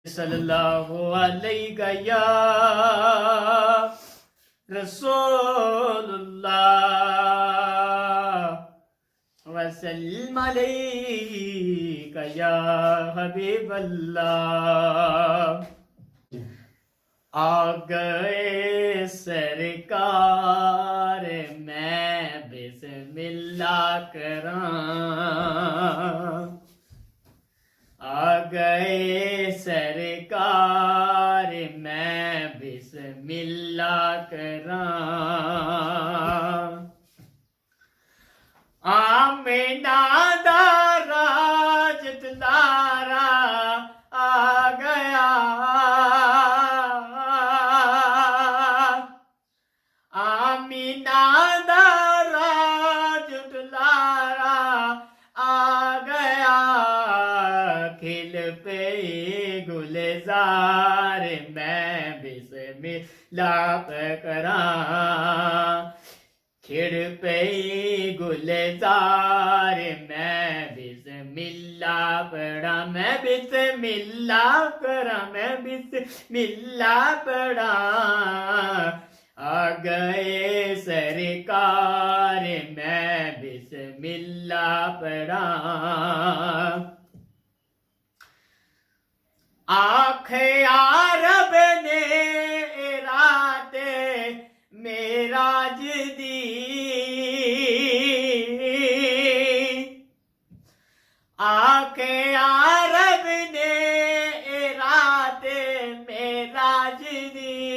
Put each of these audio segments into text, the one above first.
صلی اللہ علیہ یا رسول اللہ وسلم علیک یا حبیب اللہ۔ آ گئے سرکار میں بسم اللہ کراں، آ گئے سرکار میں بسم اللہ کراں، آمینہ دا راج دلارا آ گیا، آمینہ دا راج دلارا آ گیا، کھل پہ گلزار میں بسم اللہ کراں، کھڑ پہ گلزار میں بسم اللہ پڑھا، میں بسم اللہ کراں، میں بسم اللہ پڑھاں، آ گئے سرکار میں بسم اللہ پڑھاں، آنکھ عرب نے رات معراج دی، آنکھ عرب نے رات معراج دی،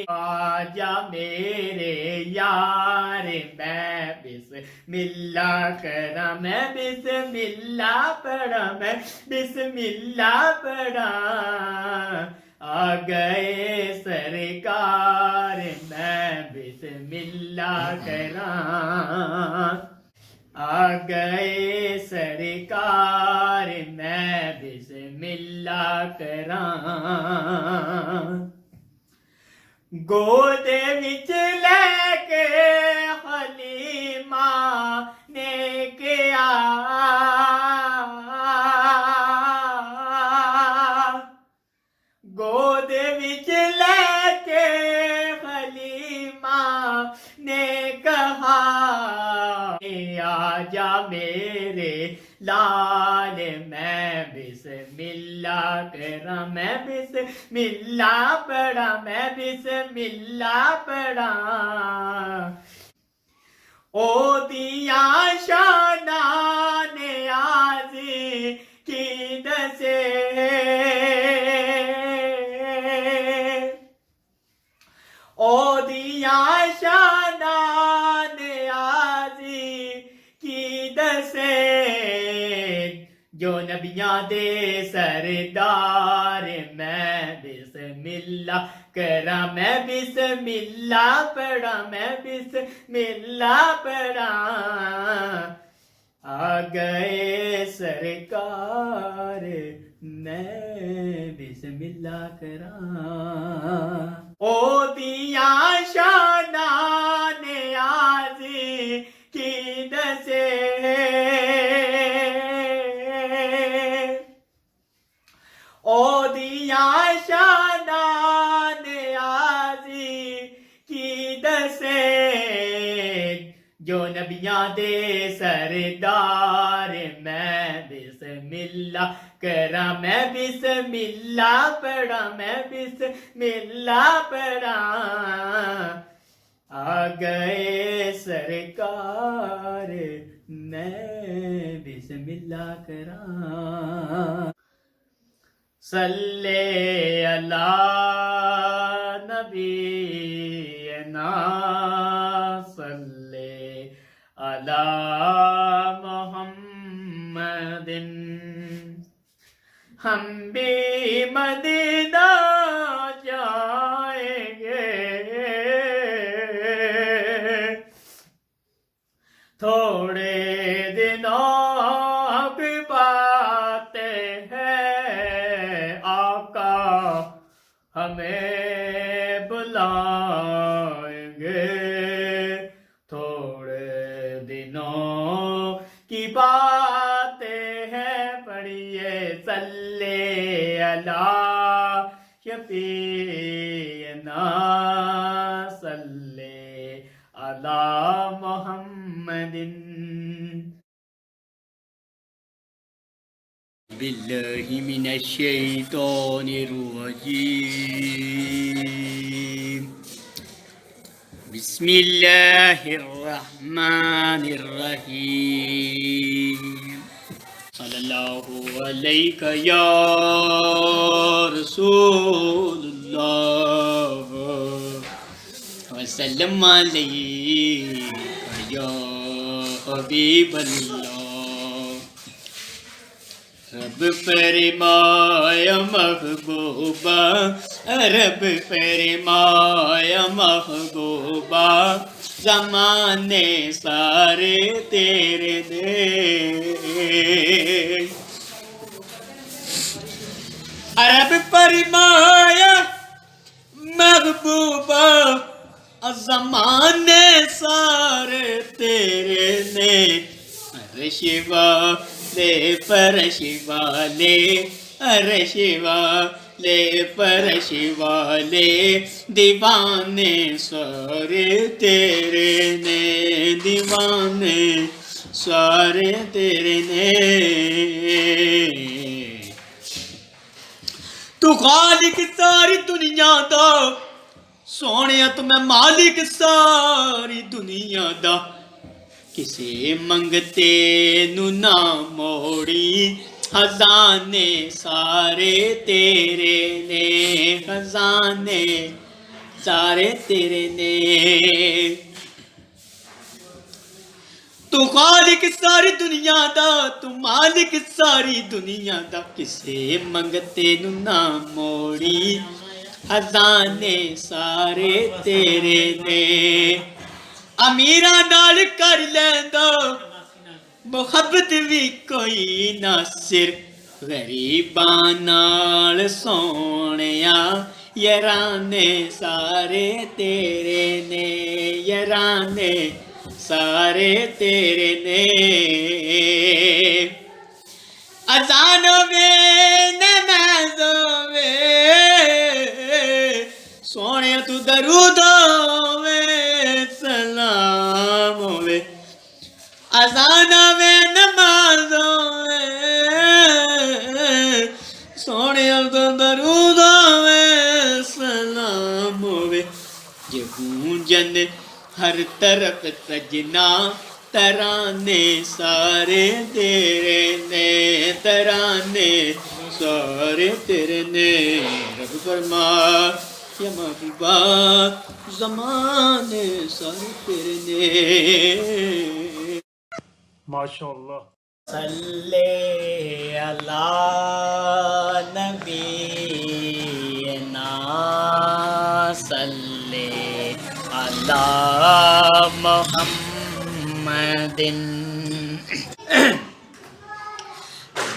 آجا میرے یار میں بسم اللہ کراں، میں بسم اللہ پڑھاں، میں بسم اللہ پڑھاں، آ گئے سرکار میں بسم اللہ کراں، آ گئے سرکار میں بسم اللہ کراں، گود وچ لے کے حلیمہ نے کیا، گود وچ لے کے حلیمہ نے کہا، آجا میرے لال میں بسم اللہ کراں، میں بسم اللہ پڑھاں، میں بسم اللہ پڑھاں، او دیا شاناں نیازی کی دسے، او دیا شاناں نیازی کی دسے، جو نبیاں دے سردار میں بسم اللہ کراں، میں بسم اللہ پڑھاں، میں بسم اللہ پڑھاں، آ گئے سرکار میں بسم اللہ کراں، او دیا شاناں نیازی کی دسے، او دیا شاناں نیازی کی دسے، جو نبیاں دے سردار میں بسم اللہ کراں، میں بسم اللہ پڑھاں، میں بسم اللہ پڑھاں، آ گئے سرکار میں بسم اللہ کراں، صلی علی نبینا صلی علی محمد، ہم بھی مدینہ جائیں گے، تھوڑے دنوں کی بات ہے، آقا ہمیں بلائیں گے، تھوڑے دنوں کی بات ہے، پڑھیے صلی علی شفیعنا صلی علی محمد باللہ من الشیطان الرجیم بسم اللہ الرحمن الرحیم صلی اللہ علیہ یا رسول اللہ وسلم علیہ یا حبیب اللہ رب فرمایا محبوبہ رب فرمایا محبوبہ زمانے سارے تیرے دے رب فرمایا محبوبہ زمانے سارے تیرے نے عرش والے فرش والے عرش والے فرش والے دیوانے سارے تیرے نے دیوانے سارے تیرے نے تو خالق ساری دنیا دا سونے تو میں مالک ساری دنیا دا کسے منگتے نو نہ موڑی خزانے سارے تیرے نے خزانے سارے تیرے نے تو خالق ساری دنیا دا تو مالک ساری دنیا دا کسے منگتے نو نہ موڑی خزانے سارے تیرے نے امیرہ نال کر لیندو محبت بھی کوئی نہ صرف غریباں نال سونیا یارانے سارے تیرے نے یارانے سارے تیرے نے اذان ہوے نماز ہوے سونے تو درود ہوے سلام ہوے اذان ہوے نماز ہوے سونے تو درود ہوے سلام ہوے یہ گونجن ہر طرف سجنا ترانے سارے تیرے نے ترانے سارے تیرے نے رب فرما یا محبوبہ زمانے سارے تیرے نے ماشاءاللہ صلی علی نبینا صلی علی محمد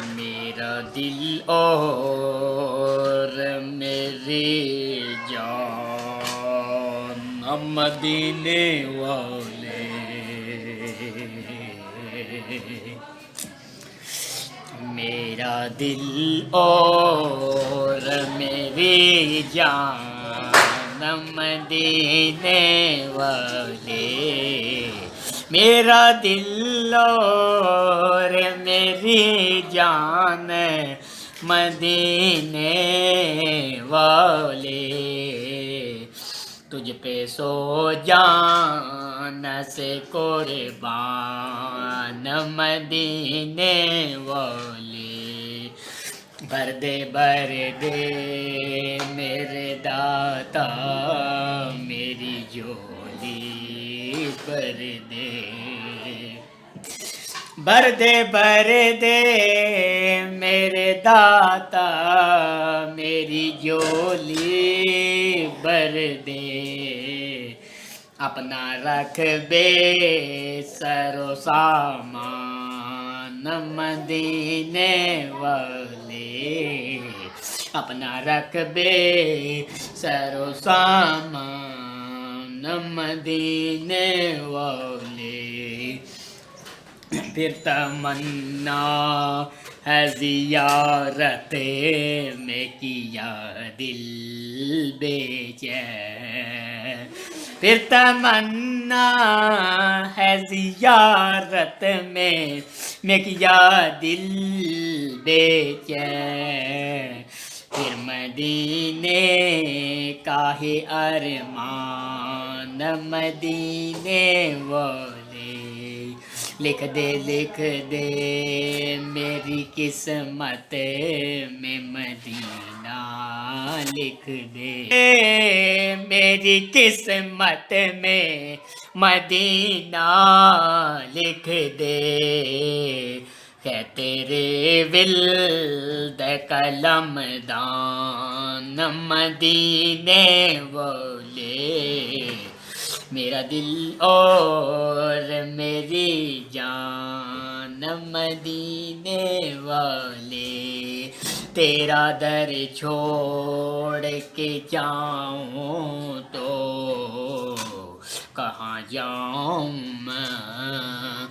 میرا دل اور میری جان مدینے والے میرا دل اور میری جان مدینے والے میرا دل اور میری جان مدینے والے تجھ پہ سو جان سے قربان مدینے والے بھر دے میرے داتا میری جھولی بھر دے بھر دے میرے داتا میری جھولی بھر دے اپنا رکھ بے سر و سامان مدینے والے اپنا رکھ بے سر و سامان مدینے والے پھر تمنا ہے زیارت میں کیا دل بے چین، پھر تمنا ہے زیارت میں کیا دل بے چین، پھر مدینے کا ہے ارمان، مدینے والے لکھ دے میری قسمت میں مدینہ، لکھ دے میری قسمت میں مدینہ، لکھ دے کہ تیرے ولد قلم دان مدینے والے، میرا دل اور میری جان مدینے والے، تیرا در چھوڑ کے جاؤں تو کہاں جاؤں میں،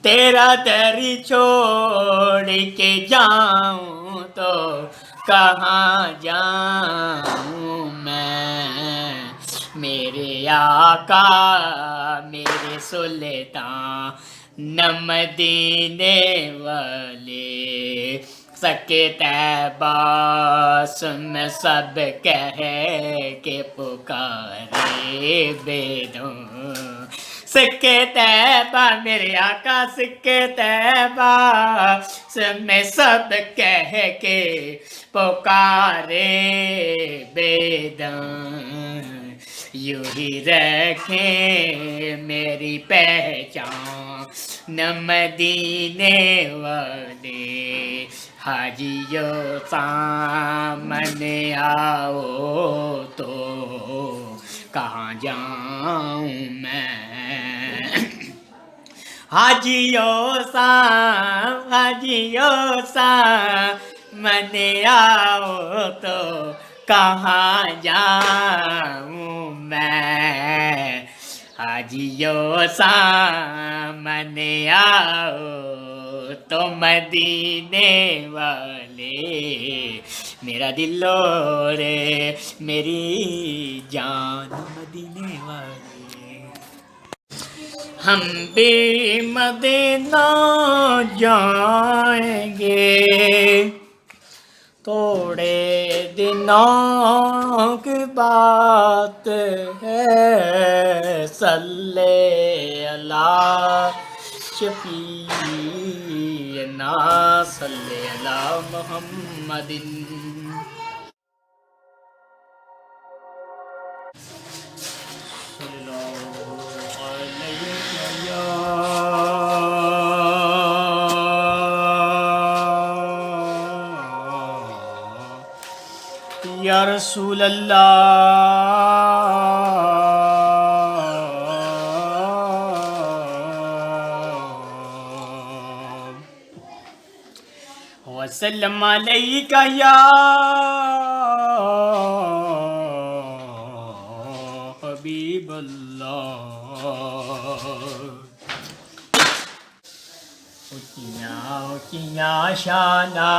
تیرا در چھوڑ کے جاؤں تو کہاں جاؤں میں، میرے آقا میرے سلطان مدینے والے، سکے طیبہ سن سب کہہ کے پکارے بیدوں، سکے طیبہ میرے آقا سکے طیبہ سن سب کہہ کے پکارے بیدوں، یوں ہی رکھیں میری پہچان مدینے والے، حاجیوں سامنے آؤ تو کہاں جاؤں میں، حاجیوں سامنے آؤ تو کہاں جاؤں میں، حاجیوں سامنے آؤ تو مدینے والے، میرا دل اور میری جان مدینے والے، ہم بھی مدینہ جائیں گے تھوڑے دنوں کی بات ہے، صلی اللہ شفیعنا صلی اللہ محمد، یا رسول اللہ وسلم علیک یا حبیب اللہ، اونچیاں شانہ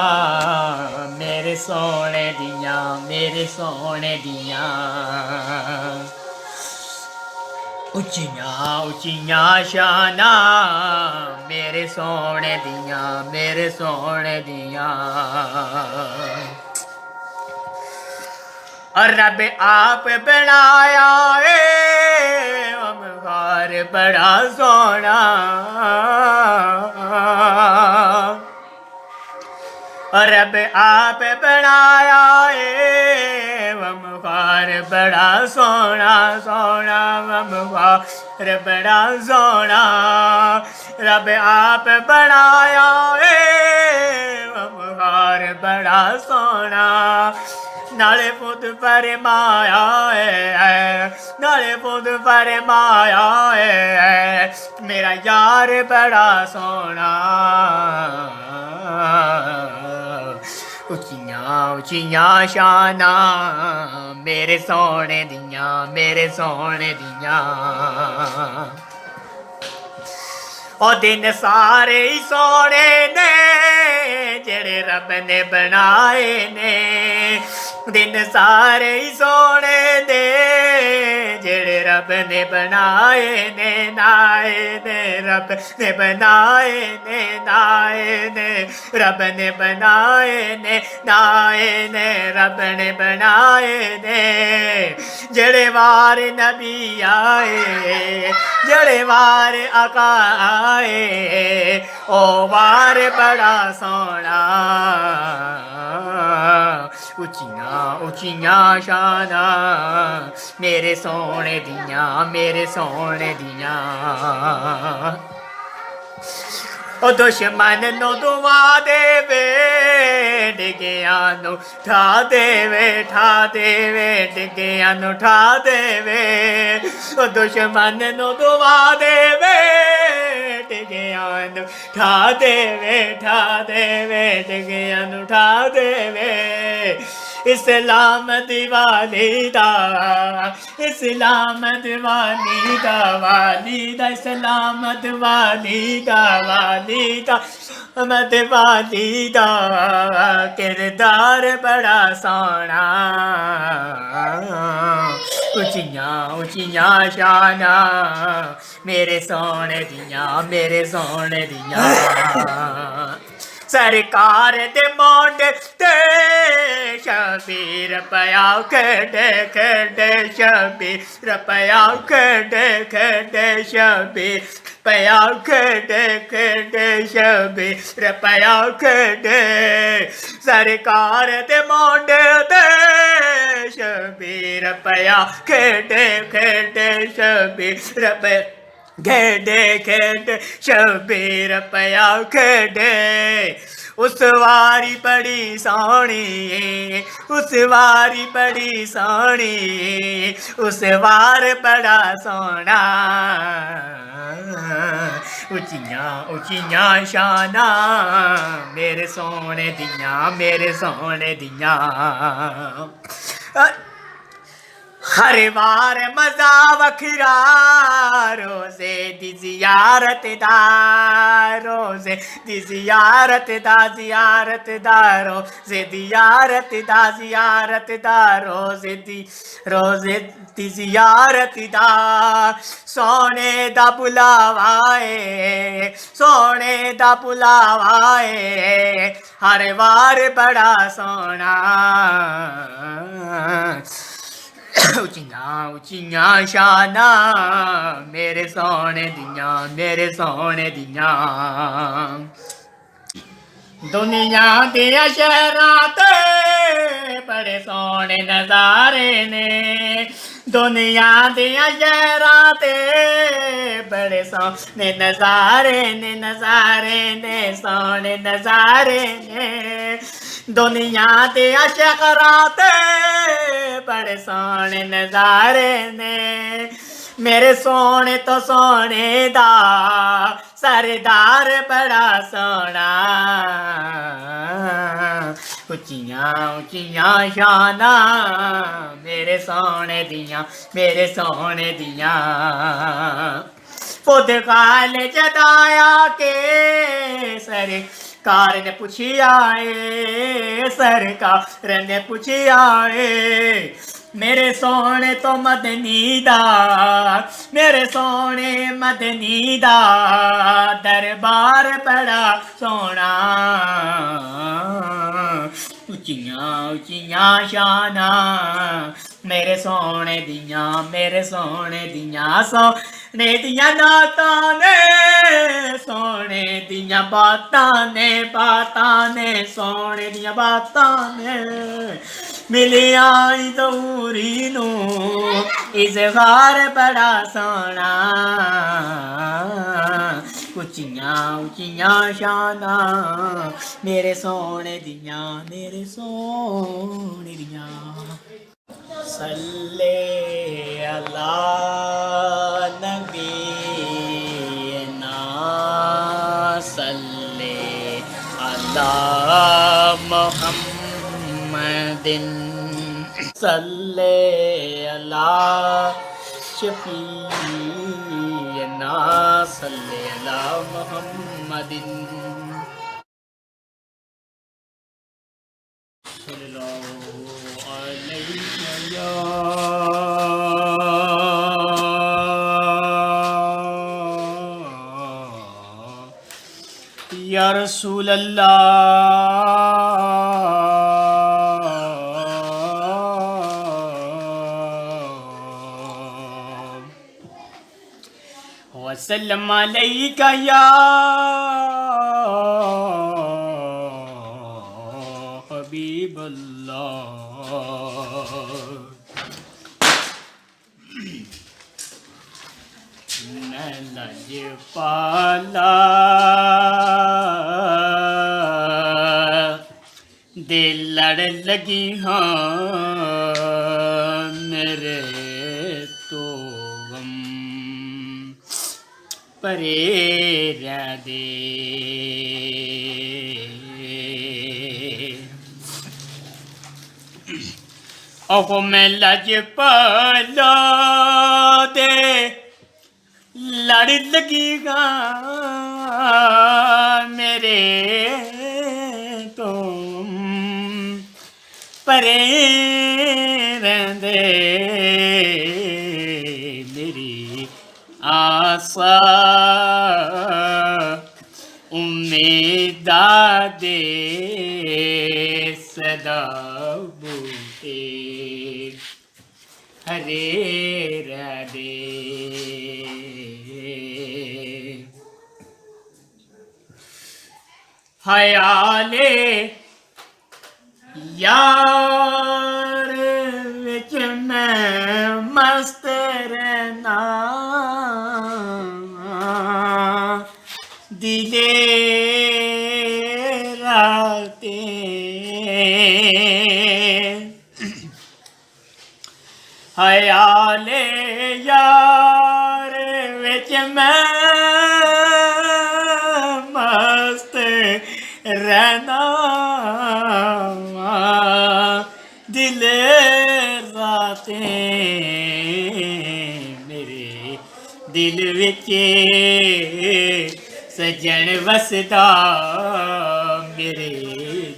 میرے سونے دیاں، اونچیاں شانہ میرے سونے دیاں، اور رب آپ بنایا غمخوار بڑا سونا، اور رب آپ بنایا غمخوار بڑا سونا، غمخوار بڑا سونا، رب آپ بنایا غمخوار بڑا سونا، نالے خود فرمایا میرا یار بڑا سونا، اونچیاں شانہ میرے سونے دیاں، ਉਹ ਦਿਨ ਸਾਰੇ ਹੀ ਸੋਹਣੇ ਨੇ ਜਿਹੜੇ ਰੱਬ ਨੇ ਬਣਾਏ ਨੇ ਦਿਨ ਸਾਰੇ ਹੀ ਸੋਹਣੇ ਨੇ ਜਿਹੜੇ ਰੱਬ ਨੇ ਬਣਾਏ ਨੇ ਨਾਏ ਨੇ ਰੱਬ ਨੇ ਬਣਾਏ ਨੇ ਨਾਏ ਨੇ ਰੱਬ ਨੇ ਬਣਾਏ ਨੇ ਨਾਏ ਨੇ ਰੱਬ ਨੇ ਬਣਾਏ ਨੇ ਜਿਹੜੇ ਵਾਰ ਨਬੀ ਆਏ ਜਿਹੜੇ ਵਾਰ ਆਕਾ ਆਏ ਉਹ ਵਾਰ ਬੜਾ ਸੋਹਣਾ ਉੱਚੀਆਂ ਉੱਚੀਆਂ ਸ਼ਾਨਾਂ ਮੇਰੇ ਸੋਹਣੇ ਦੀਆਂ ਮੇਰੇ ਸੋਹਣੇ ਦੀਆਂ ਉਹ ਦੁਸ਼ਮਨ ਨੂੰ ਦੁਆ ਦੇਵੇ ਡਿੱਗਿਆਂ ਨੂੰ ਠਾ ਦੇਵੇ ਡਿੱਗਿਆਂ ਨੂੰ ਠਾ ਦੇਵੇ ਉਹ ਦੁਸ਼ਮਨ ਨੂੰ ਦੁਆ ਦੇਵੇ ਡਿੱਗਿਆਂ ਨੂੰ ਠਾ ਦੇਵੇ ਡਿੱਗਿਆਂ ਨੂੰ ਠਾ ਦੇਵੇ ਇਸਲਾਮ ਦੀਵਾਲੀ ਦਾ ਇਸਲਾਮ ਦੀਵਾਲੀ ਦਾ ਵਾਲੀ ਦਾ ਇਸਲਾਮ ਦੀਵਾਲੀ ਦਾ ਵਾਲੀ ਦਾ ਦੀਵਾਲੀ ਦਾ ਕਿਰਦਾਰ ਬੜਾ ਸੋਹਣਾ ਉੱਚੀਆਂ ਉੱਚੀਆਂ ਸ਼ਾਨਾਂ ਮੇਰੇ ਸੋਹਣੇ ਦੀਆਂ ਸਰਕਾਰ ਦੇ ਮੋਢੇ ਤੇ ਸ਼ਬੀਰ ਪਿਆ ਖੜੇ ਸ਼ਬੀਰ ਪਿਆ ਖੜੇ ਸ਼ਬੀਰ ਪਿਆ ਖੜੇ ਸ਼ਬੀਰ ਪਿਆ ਖੜੇ ਸਰਕਾਰ ਦੇ ਮੋਢੇ ਤੇ ਸ਼ਬੀਰ ਪਿਆ ਖੜੇ ਸ਼ਬੀਰ ਪਿਆ ਖੇਡੇ ਸ਼ਬੀਰ ਪਿਆ ਖੇਡੇ ਉਸ ਵਾਰੀ ਬੜੀ ਸੋਹਣੀ ਉਸ ਵਾਰੀ ਬੜੀ ਸੋਹਣੀ ਉਸ ਵਾਰ ਬੜਾ ਸੋਹਣਾ ਉੱਚੀਆਂ ਉੱਚੀਆਂ ਸ਼ਾਨਾਂ ਮੇਰੇ ਸੋਹਣੇ ਦੀਆਂ ਹਰ ਵਾਰ ਮਜ਼ਾ ਵਖਰਾ ਰੋਜ਼ੇ ਦੀ ਜ਼ਿਆਰਤ ਦਾ ਰੋਜ਼ੇ ਦੀ ਜ਼ਿਆਰਤ ਦਾ ਰੋਜ਼ੇ ਦੀ ਜ਼ਿਆਰਤ ਦਾ ਰੋਜ਼ੇ ਦੀ ਜ਼ਿਆਰਤ ਦਾ ਸੋਹਣੇ ਦਾ ਬੁਲਾਵਾ ਏ ਹਰ ਵਾਰ ਬੜਾ ਸੋਹਣਾ ਉੱਚੀਆਂ ਉੱਚੀਆਂ ਸ਼ਾਨਾਂ ਮੇਰੇ ਸੋਹਣੇ ਦੀਆਂ ਦੁਨੀਆ ਦੀਆਂ ਸ਼ਹਿਰਾਂ ਤੇ ਬੜੇ ਸੋਹਣੇ ਨਜ਼ਾਰੇ ਨੇ ਦੁਨੀਆ ਦੀਆਂ ਸ਼ਹਿਰਾਂ ਤੇ ਬੜੇ ਸੋਹਣੇ ਨਜ਼ਾਰੇ ਨੇ ਸੋਹਣੇ ਨਜ਼ਾਰੇ ਨੇ ਦੁਨੀਆ ਦੀਆਂ ਸ਼ਹਿਰਾਂ ਤੇ ਬੜੇ ਸੋਹਣੇ ਨਜ਼ਾਰੇ ਨੇ ਮੇਰੇ ਸੋਹਣੇ ਤੋਂ ਸੋਹਣੇ ਦਾ ਸਰਦਾਰ ਬੜਾ ਸੋਹਣਾ ਉੱਚੀਆਂ ਉੱਚੀਆਂ ਸ਼ਾਨਾਂ ਮੇਰੇ ਸੋਹਣੇ ਦੀਆਂ ਖੁਦ ਕਾਲ ਜਦਾਇਆ ਕੇ ਸਰਕਾਰ ਨੇ ਪੁੱਛਿਆ ਏ ਮੇਰੇ ਸੋਹਣੇ ਤੋਂ ਮਦਨੀ ਦਾ ਦਰਬਾਰ ਬੜਾ ਸੋਹਣਾ ਉੱਚੀਆਂ ਉੱਚੀਆਂ ਸ਼ਾਨਾਂ ਮੇਰੇ ਸੋਹਣੇ ਦੀਆਂ ਸੋਹਣੇ ਦੀਆਂ ਨਾਤਾਂ ਨੇ ਸੋਹਣੇ ਦੀਆਂ ਬਾਤਾਂ ਨੇ ਸੋਹਣੇ ਦੀਆਂ ਬਾਤਾਂ ਨੇ ਮਿਲਿਆ ਦੂਰੀ ਨੂੰ ਇਜ਼ਹਾਰ ਬੜਾ ਸੋਹਣਾ ਉੱਚੀਆਂ ਉੱਚੀਆਂ ਸ਼ਾਨਾਂ ਮੇਰੇ ਸੋਹਣੇ ਦੀਆਂ ਸੱਲੇ ਅਲਾ ਨਬੀ ਨਾ ਸੱਲੇ ਅਲਾ ਮੁਹੰਮਦਿਨ ਸੱਲੇ ਅਲਾ ਸ਼ਫੀਨਾ ربنا صلی علی محمد صلی اللہ علیہ یا رسول اللہ وسلم علیک یا حبیب اللہ میں لجپالا دے لڑ لگی ہاں میرے تو غم پرے رہ دے اوہ میں لجپالا دے لڑ لگی گا میرے تو پرے رہندے میری آسا امیدہ دے صدا بوٹے ہرے رہ دے خیالے یار وچ میں مست رہنا دلے راتیں خیال یار وچ میں مست رہنا دل راتیں میرے دل وچ سجن وسدا میرے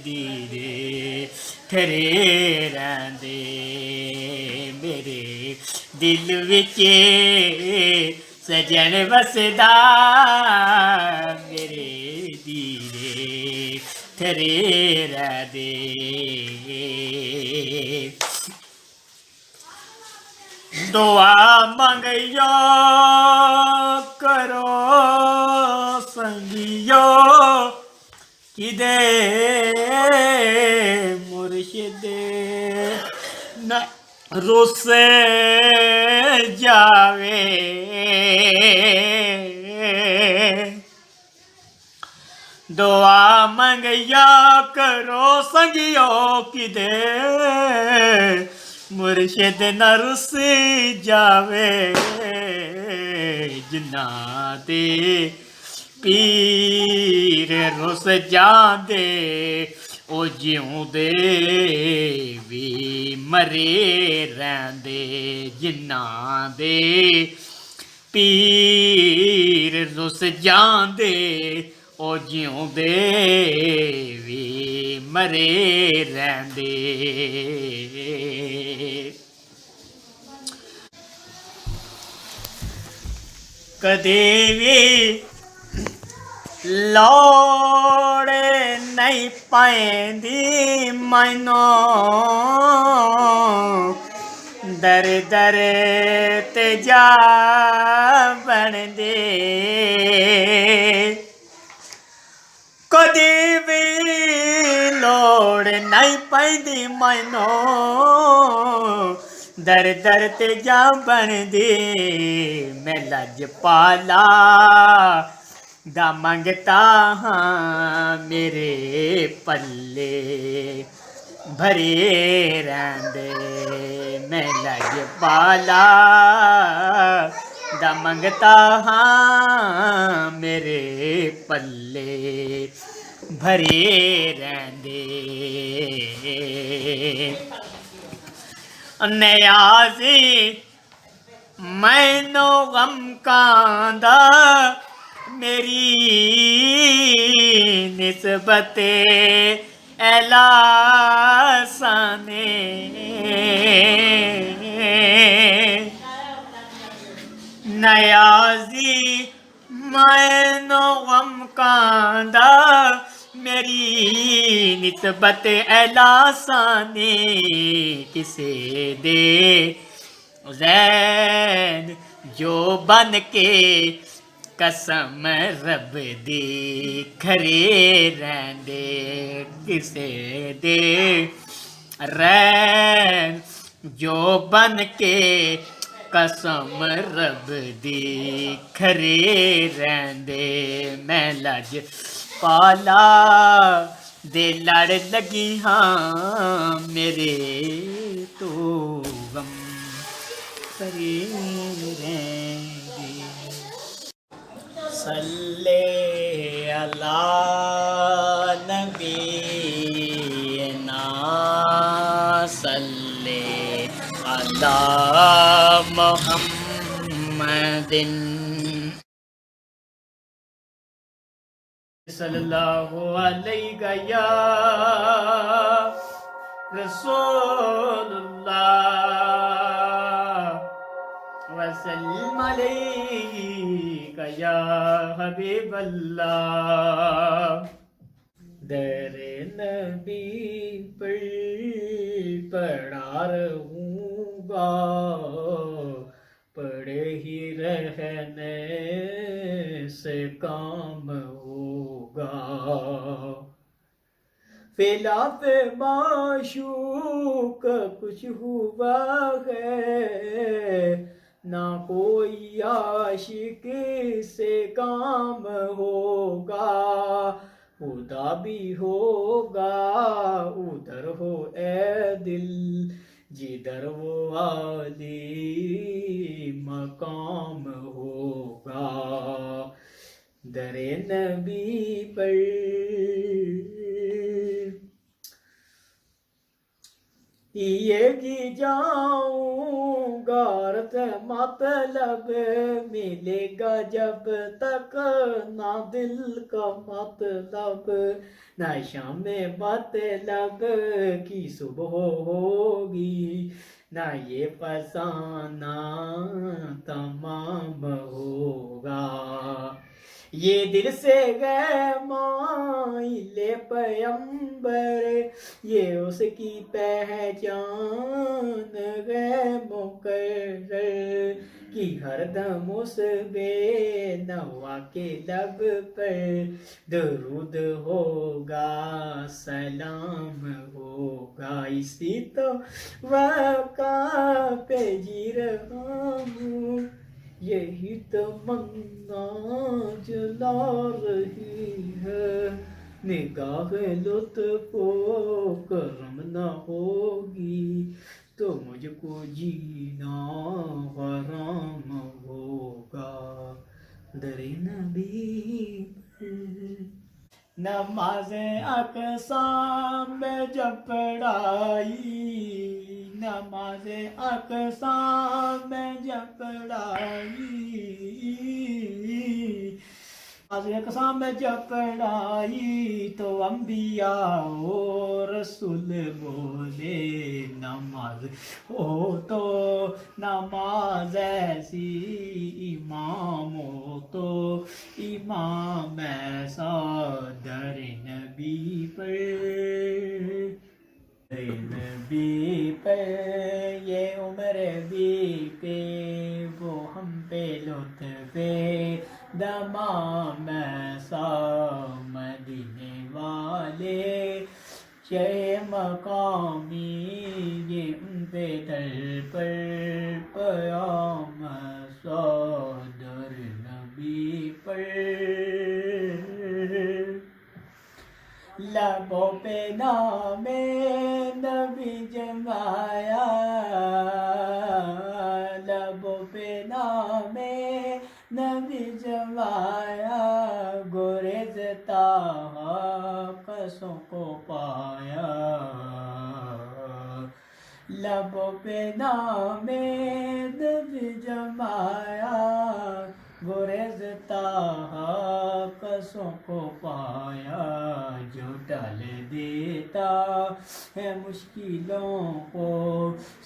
دیدے کھرے رہندے میرے دل وچ سجن وسدا میرے دیدے کھرے رہندے دعا منگیا کرو سنگیو کدے مرشد نہ رس جاوے دعا منگیا کرو سنگیو کدے مرشد نہ رس جاوے جنہاں دے پیر رس جاندے او جیوں دے بھی مرے رہندے جنہاں دے پیر رس جاندے او جیوں دے بھی مرے رہندے کدے بھی لوڑ نہیں پیندی مینوں در در تے جا بندے کدی بھی لوڑ نہیں پیندی مینوں در در تے جا بندے میں لجپالا دا منگتا ہاں میرے پلے بھرے رہندے میں لجپالا دا منگتا ہاں میرے پلے بھرے رہندے نیازی مینو غم کاندا میری نسبت اعلی سانے نیازی مینو غم کاندا میری نسبت اعلی سانے کسے دے زین جو بن کے قسم رب دی کھرے رہندے کسے دے رین جو بن کے قسم رب دی کھرے رہندے میں لج پالا دے لڑ لگی ہاں میرے تو غم کرے رہندے صلی اللہ نبینا صلی اللہ محمد صلی اللہ علیہ یا رسول اللہ وسلم علیہ یا حبیب اللہ در نبی پر پڑھا رہوں گا پڑھے ہی رہنے سے کام ہوگا خلاف معشوق کچھ ہوا ہے نہ کوئی عاشق سے کام ہوگا خدا بھی ہوگا ادھر ہو اے دل جدھر وہ عالی مقام ہوگا در نبی پر یہ کی جاؤں غارت مطلب ملے گا جب تک نہ دل کا مطلب نہ شام مطلب کی صبح ہوگی نہ یہ فسانہ تمام ہوگا یہ دل سے گئے مائل پیمبر یہ اس کی پہچان ہے مقرر کہ ہر دم اس بے نوا کے لب پر درود ہوگا سلام ہوگا اسی تو واقع پہ جی رہا ہوں یہی تمنا جلا رہی ہے نگاہ لطف و کرم نہ ہوگی تو مجھ کو جینا حرام ہوگا در نبی نماز اقصیٰ میں جب پڑھائی نماز اقصیٰ میں جب پڑھائی نماز اقصیٰ میں جب پڑھائی تو انبیاء و رسول بولے نماز ہو تو نماز ایسی امام ہو تو امام ایسا در نبی پر نبی پر یہ عمر بھی پہ وہ ہم پہ لطف دمام ایسا مدینے والے شہ مقامی یہ ان پہ در پر پیام ایسا در نبی پر لبوں پہ نام نبی جمایا لبوں پہ نام نبی جمایا گریزتا قصوں کو پایا لبوں پہ نام نبی جمایا بسوں کو پایا جو ٹال دیتا ہے مشکلوں کو،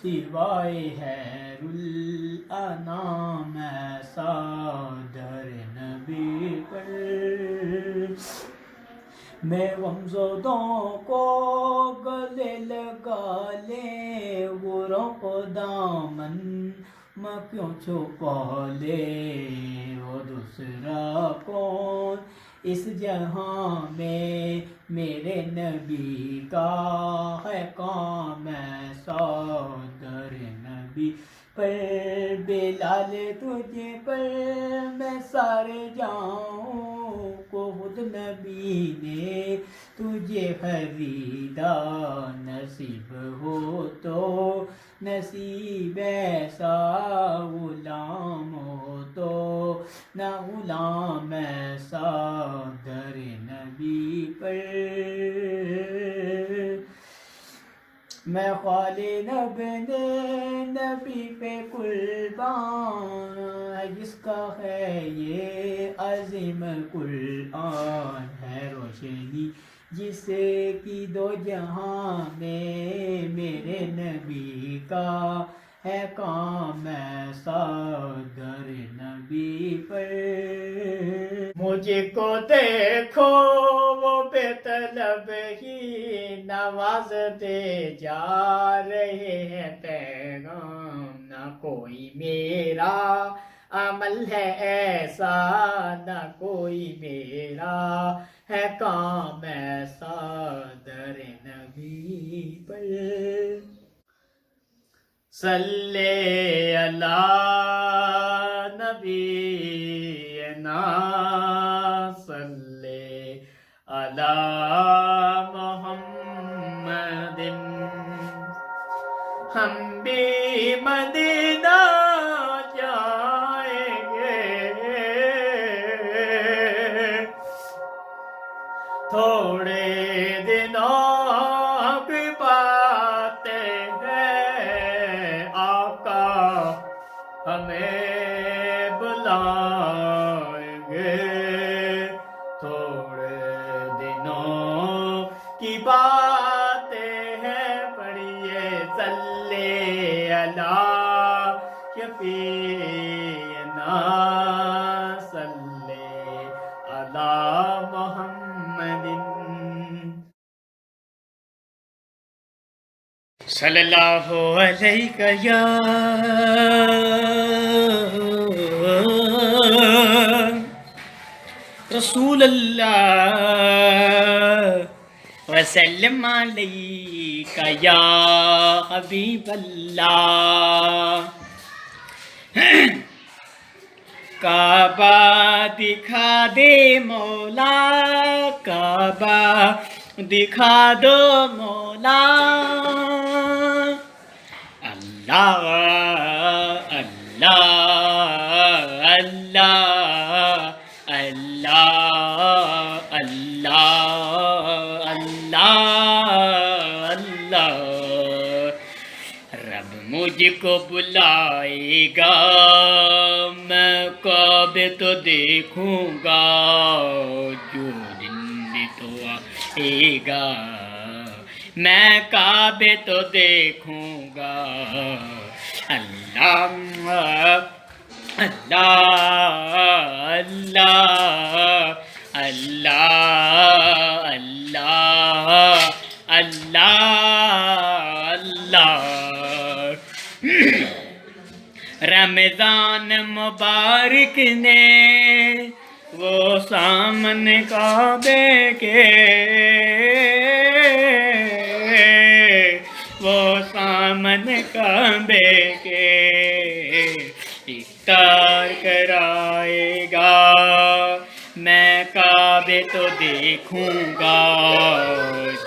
سوائے خیر الانام ایسا در نبی پر۔ میں غمزدوں کو گلے لگا لے غروں کو دامن میں کیوں چھپا لے، وہ دوسرا کون اس جہاں میں میرے نبی کا ہے کام ایسا در نبی پر۔ بلال تجھے پر میں سارے جاؤں کو خود نبی نے تجھے خریدا، نصیب ہو تو نصیب ایسا غلام ہو تو نہ غلام ایسا در نبی پر۔ میں خالد ابن نبی پہ قربان ہے، جس کا ہے یہ عظیم قرآن ہے روشنی جس کی دو جہاں میں، میرے نبی کا ہے کام ایسا در نبی پر۔ مجھ کو دیکھو وہ بے طلب ہی نوازتے جا رہے ہیں پیغام، نہ کوئی میرا عمل ہے ایسا، نہ کوئی میرا ہے کام ایسا در نبی پر۔ صلی اللہ نبینا صلی اللہ محمد، ہم بھی مدینہ جائیں گے، تھوڑے دنوں کی باتیں ہیں، آقا ہمیں بلائیں گے، تھوڑے دنوں کی باتیں ہیں، پڑھیے صلی اللہ شفیعنا صلی اللہ محمد۔ صلی اللہ علیہ یا رسول اللہ، وسلم علیک یا حبیب اللہ۔ کعبہ دکھا دے مولا، کعبہ دکھا دو مولا، اللہ اللہ اللہ اللہ اللہ اللہ اللہ۔ رب مجھ کو بلائے گا، میں کعبے تو دیکھوں گا، جو دن بھی تو آئے گا، میں کعبے تو دیکھوں گا، اللہ اللہ اللہ اللہ اللہ اللہ اللہ۔ رمضان مبارک نے وہ سامنے کعبے کے، وہ سامنے کعبے کے افطار کرائے گا، میں کعبے تو دیکھوں گا،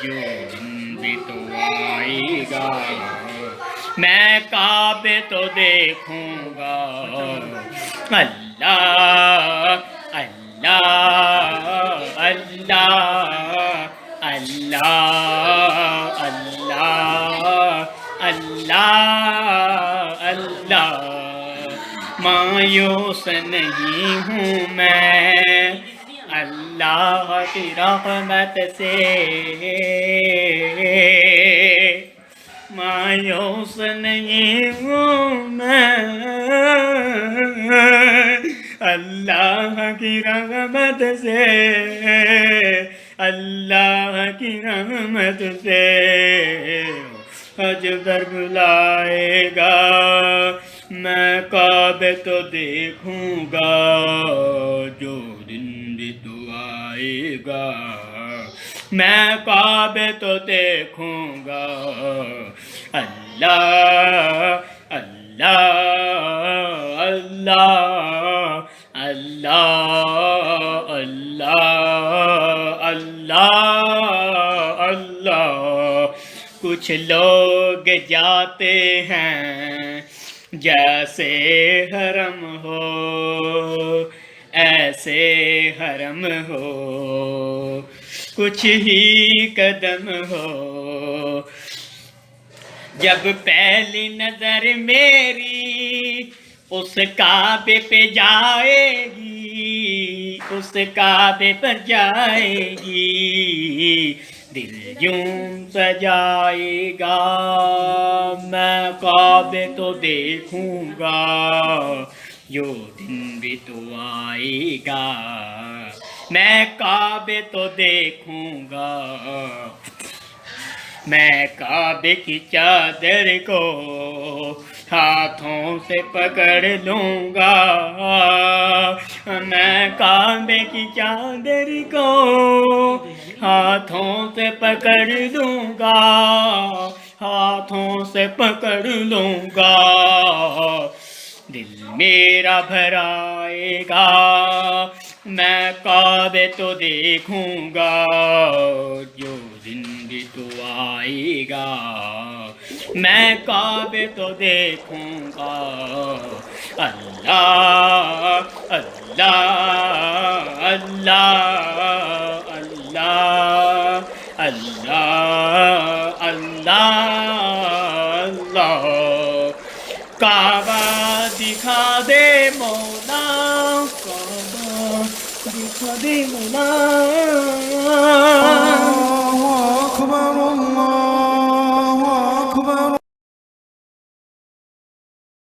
جو دن بھی تو آئے گا، میں کعبے تو دیکھوں گا، اللہ اللہ اللہ اللہ اللہ اللہ اللہ۔ مایوس نہیں ہوں میں، اللہ اللہ کی رحمت سے مایوس نہیں ہوں میں، اللہ کی رحمت سے، اللہ کی رحمت سے حج پر بلائے گا، میں کعبے تو دیکھوں گا جو دن بھی تو آئے گا، میں کعبے تو دیکھوں گا، اللہ اللہ اللہ اللہ اللہ اللہ اللہ۔ کچھ لوگ جاتے ہیں جیسے حرم ہو، ایسے حرم ہو، کچھ ہی قدم ہو، جب پہلی نظر میری اس کعبے پہ جائے گی، اس کعبے پر جائے گی، دل یوں سجائے گا، میں کعبے تو دیکھوں گا جو دن بھی تو آئے گا، میں کعبے تو دیکھوں گا، میں کعبے کی چادر کو ہاتھوں سے پکڑ لوں گا، میں کعبے کی چادر کو ہاتھوں سے پکڑ لوں گا، ہاتھوں سے پکڑ لوں گا، دل میرا بھرائے گا، میں کعبے تو دیکھوں گا جو دن بھی تو آئے گا، میں کعبے تو دیکھوں گا، اللہ اللہ اللہ اللہ اللہ اللہ اللہ۔ کعبہ دکھا دے مولا، کعبہ دکھا دے مولا،